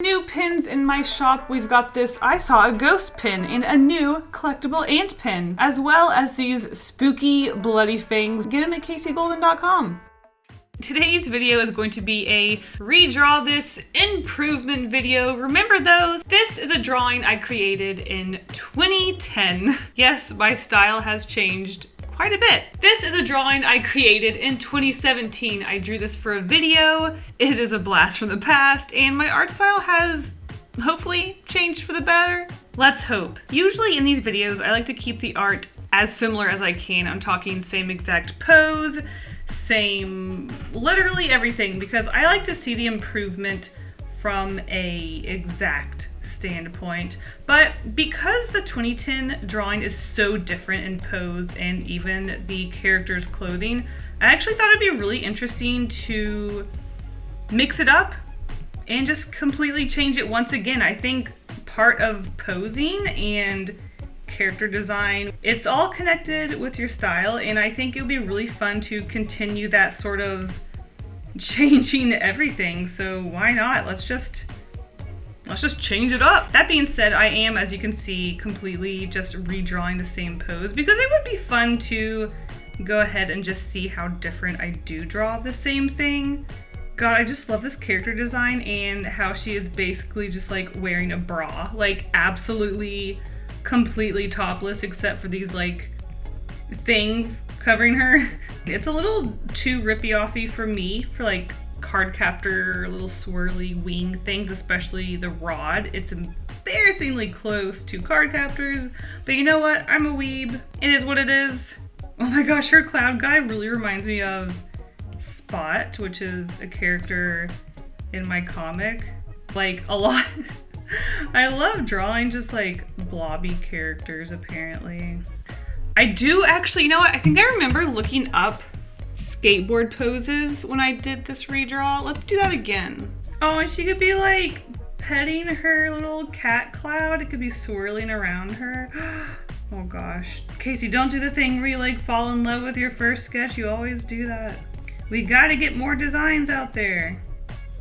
New pins in my shop. We've got this I Saw a Ghost pin and a new collectible ant pin, as well as these spooky bloody fangs. Get them at KaseyGolden.com. Today's video is going to be a redraw this improvement video. Remember those? This is a drawing I created in 2010. Yes, my style has changed quite a bit. This is a drawing I created in 2017. I drew this for a video. It is a blast from the past, and my art style has hopefully changed for the better. Let's hope. Usually in these videos, I like to keep the art as similar as I can. I'm talking same exact pose, same, literally everything, because I like to see the improvement from a exact standpoint. But because the 2010 drawing is so different in pose and even the character's clothing, I actually thought it'd be really interesting to mix it up and just completely change it once again. I think part of posing and character design, it's all connected with your style, and I think it'll be really fun to continue that sort of changing everything. So why not? Let's just change it up. That being said, I am, as you can see, completely just redrawing the same pose because it would be fun to go ahead and just see how different I do draw the same thing. God, I just love this character design and how she is basically just like wearing a bra, like absolutely completely topless except for these like things covering her. It's a little too rippy-offy for me for like card captor, little swirly wing things, especially the rod. It's embarrassingly close to card captors, but you know what? I'm a weeb. It is what it is. Oh my gosh, her cloud guy really reminds me of Spot, which is a character in my comic. Like a lot. I love drawing just like blobby characters, apparently. I do actually, you know what? I think I remember looking up skateboard poses when I did this redraw. Let's do that again. Oh, and she could be like petting her little cat cloud. It could be swirling around her. Oh gosh. Kasey, don't do the thing where you like fall in love with your first sketch. You always do that. We gotta get more designs out there.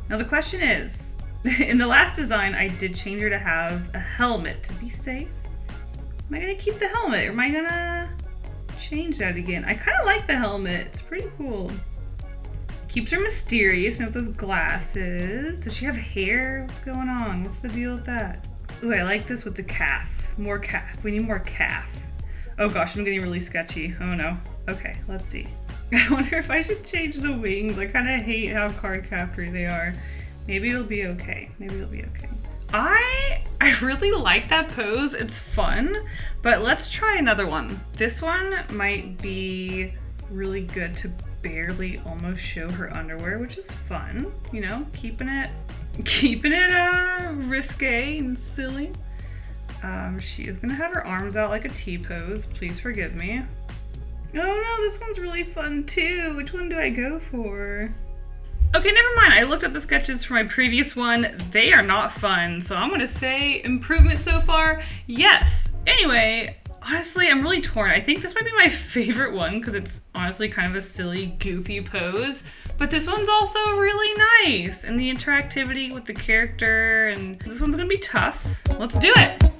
Now the question is, in the last design, I did change her to have a helmet to be safe. Am I gonna keep the helmet or am I gonna change that again? I kind of like the helmet. It's pretty cool. Keeps her mysterious. And with those glasses. Does she have hair? What's going on? What's the deal with that? Ooh, I like this with the calf. More calf. We need more calf. Oh gosh, I'm getting really sketchy. Oh no. Okay, let's see. I wonder if I should change the wings. I kind of hate how card captory they are. Maybe it'll be okay. Maybe it'll be okay. I really like that pose. It's fun, but let's try another one. This one might be really good to barely almost show her underwear, which is fun. You know, keeping it risque and silly. She is gonna have her arms out like a T pose. Please forgive me. Oh no, this one's really fun too. Which one do I go for? Okay, never mind. I looked at the sketches for my previous one. They are not fun, so I'm gonna say improvement so far, yes. Anyway, honestly, I'm really torn. I think this might be my favorite one because it's honestly kind of a silly, goofy pose, but this one's also really nice, and the interactivity with the character, and this one's gonna be tough. Let's do it.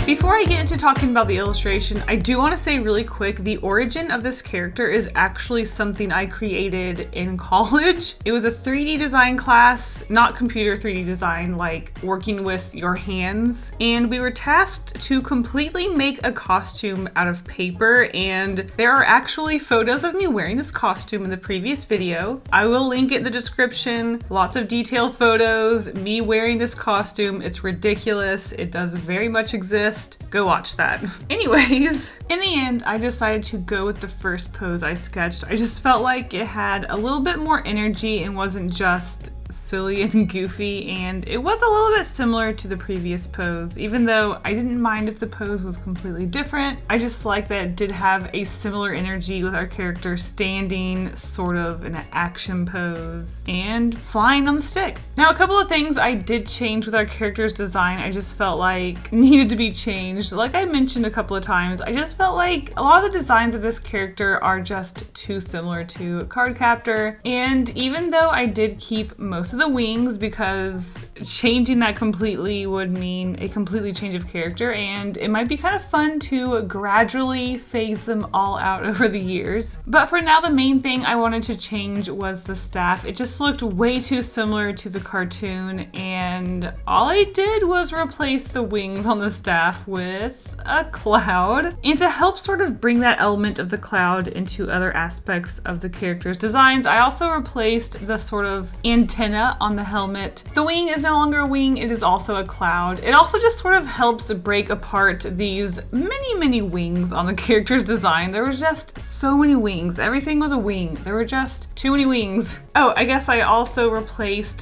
Before I get into talking about the illustration, I do want to say really quick, the origin of this character is actually something I created in college. It was a 3D design class, not computer 3D design, like working with your hands. And we were tasked to completely make a costume out of paper. And there are actually photos of me wearing this costume in the previous video. I will link it in the description. Lots of detailed photos, me wearing this costume. It's ridiculous. It does very much exist. Go watch that. Anyways, in the end, I decided to go with the first pose I sketched. I just felt like it had a little bit more energy and wasn't just silly and goofy, and it was a little bit similar to the previous pose, even though I didn't mind if the pose was completely different. I just like that it did have a similar energy with our character standing sort of in an action pose and flying on the stick. Now, a couple of things I did change with our character's design I just felt like needed to be changed. Like I mentioned a couple of times, I just felt like a lot of the designs of this character are just too similar to Cardcaptor, and even though I did keep most of the wings because changing that completely would mean a completely change of character, and it might be kind of fun to gradually phase them all out over the years. But for now, the main thing I wanted to change was the staff. It just looked way too similar to the cartoon, and all I did was replace the wings on the staff with a cloud. And to help sort of bring that element of the cloud into other aspects of the character's designs, I also replaced the sort of antenna on the helmet. The wing is no longer a wing, it is also a cloud. It also just sort of helps break apart these many wings on the character's design. There was just so many wings. Everything was a wing. There were just too many wings. Oh, I guess I also replaced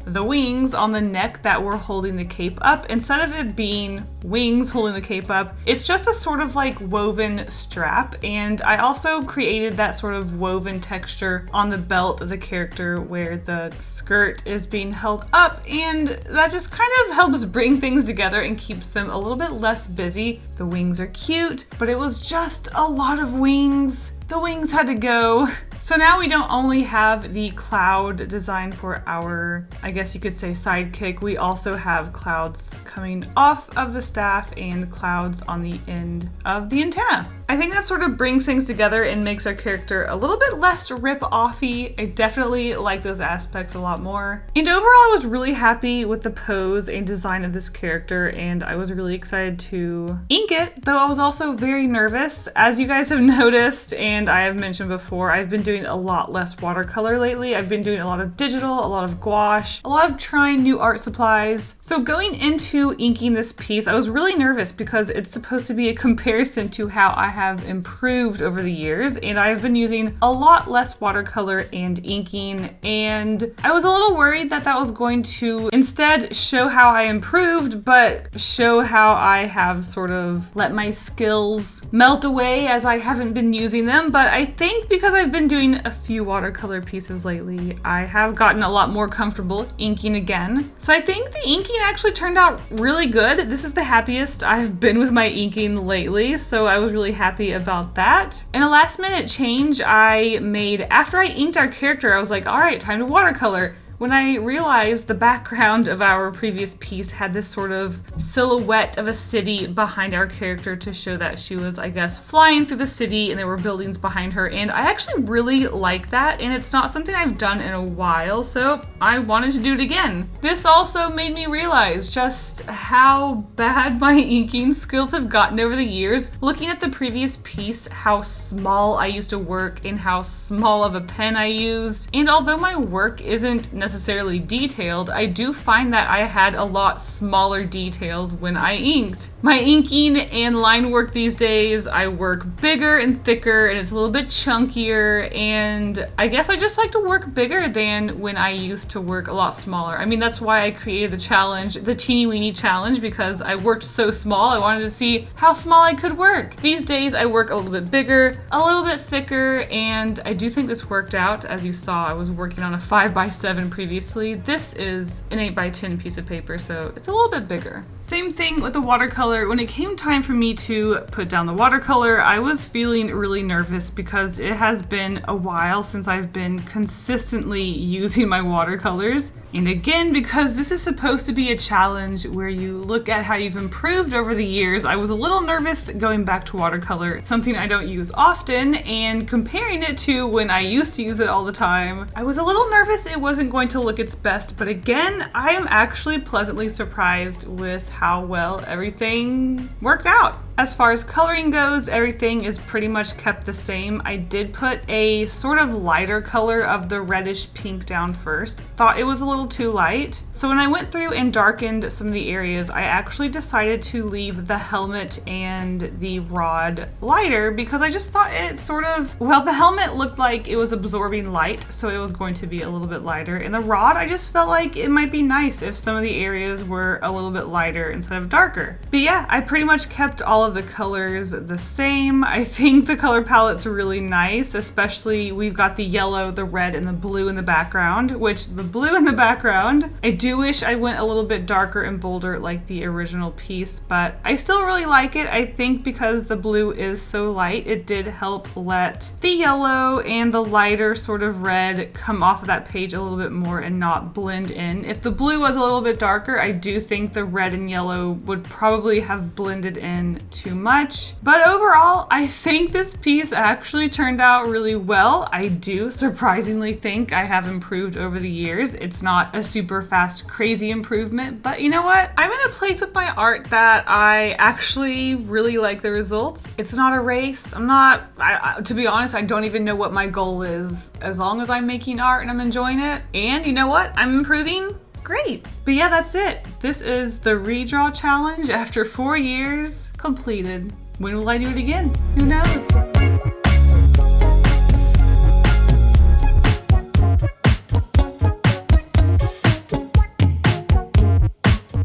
the wings on the neck that were holding the cape up. Instead of it being wings holding the cape up, it's just a sort of like woven strap. And I also created that sort of woven texture on the belt of the character where the skirt is being held up, and that just kind of helps bring things together and keeps them a little bit less busy. The wings are cute, but it was just a lot of wings. The wings had to go. So now we don't only have the cloud design for our, I guess you could say, sidekick, we also have clouds coming off of the staff and clouds on the end of the antenna. I think that sort of brings things together and makes our character a little bit less rip-offy. I definitely like those aspects a lot more. And overall, I was really happy with the pose and design of this character, and I was really excited to ink it, though I was also very nervous. As you guys have noticed, and I have mentioned before, I've been doing a lot less watercolor lately. I've been doing a lot of digital, a lot of gouache, a lot of trying new art supplies. So going into inking this piece, I was really nervous because it's supposed to be a comparison to how I have improved over the years, and I've been using a lot less watercolor and inking, and I was a little worried that that was going to instead show how I improved, but show how I have sort of let my skills melt away as I haven't been using them. But I think because I've been doing a few watercolor pieces lately, I have gotten a lot more comfortable inking again. So I think the inking actually turned out really good. This is the happiest I've been with my inking lately, so I was really happy about that. And a last minute change I made after I inked our character, I was like, all right, time to watercolor. When I realized the background of our previous piece had this sort of silhouette of a city behind our character to show that she was, I guess, flying through the city and there were buildings behind her. And I actually really like that, and it's not something I've done in a while, so I wanted to do it again. This also made me realize just how bad my inking skills have gotten over the years. Looking at the previous piece, how small I used to work and how small of a pen I used. And although my work isn't necessarily detailed, I do find that I had a lot smaller details when I inked. My inking and line work these days, I work bigger and thicker, and it's a little bit chunkier, and I guess I just like to work bigger than when I used to work a lot smaller. I mean, that's why I created the challenge, the teeny weeny challenge, because I worked so small. I wanted to see how small I could work. These days I work a little bit bigger, a little bit thicker, and I do think this worked out. As you saw, I was working on a 5x7 previously. This is an 8x10 piece of paper, so it's a little bit bigger. Same thing with the watercolor. When it came time for me to put down the watercolor, I was feeling really nervous because it has been a while since I've been consistently using my watercolors. And again, because this is supposed to be a challenge where you look at how you've improved over the years, I was a little nervous going back to watercolor, something I don't use often, and comparing it to when I used to use it all the time. I was a little nervous it wasn't going to look its best, but again, I am actually pleasantly surprised with how well everything worked out. As far as coloring goes, everything is pretty much kept the same. I did put a sort of lighter color of the reddish pink down first. Thought it was a little too light. So when I went through and darkened some of the areas, I actually decided to leave the helmet and the rod lighter because I just thought it sort of, well, the helmet looked like it was absorbing light, so it was going to be a little bit lighter. And the rod, I just felt like it might be nice if some of the areas were a little bit lighter instead of darker. But yeah, I pretty much kept all of the colors the same. I think the color palette's really nice, especially we've got the yellow, the red, and the blue in the background, which the blue in the background, I do wish I went a little bit darker and bolder like the original piece, but I still really like it. I think because the blue is so light, it did help let the yellow and the lighter sort of red come off of that page a little bit more and not blend in. If the blue was a little bit darker, I do think the red and yellow would probably have blended in too much. But overall, I think this piece actually turned out really well. I do surprisingly think I have improved over the years. It's not a super fast, crazy improvement, but you know what? I'm in a place with my art that I actually really like the results. It's not a race. To be honest, I don't even know what my goal is. As long as I'm making art and I'm enjoying it, and you know what? I'm improving. Great. But yeah, that's it. This is the redraw challenge after 4 years completed. When will I do it again? Who knows?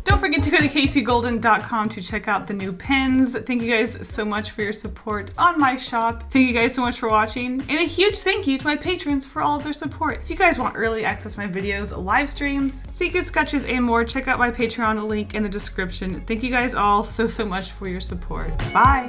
Don't forget to go to KaseyGolden.com to check out the new pins. Thank you guys so much for your support on my shop. Thank you guys so much for watching. And a huge thank you to my patrons for all of their support. If you guys want early access to my videos, live streams, secret sketches, and more, check out my Patreon link in the description. Thank you guys all so much for your support. Bye.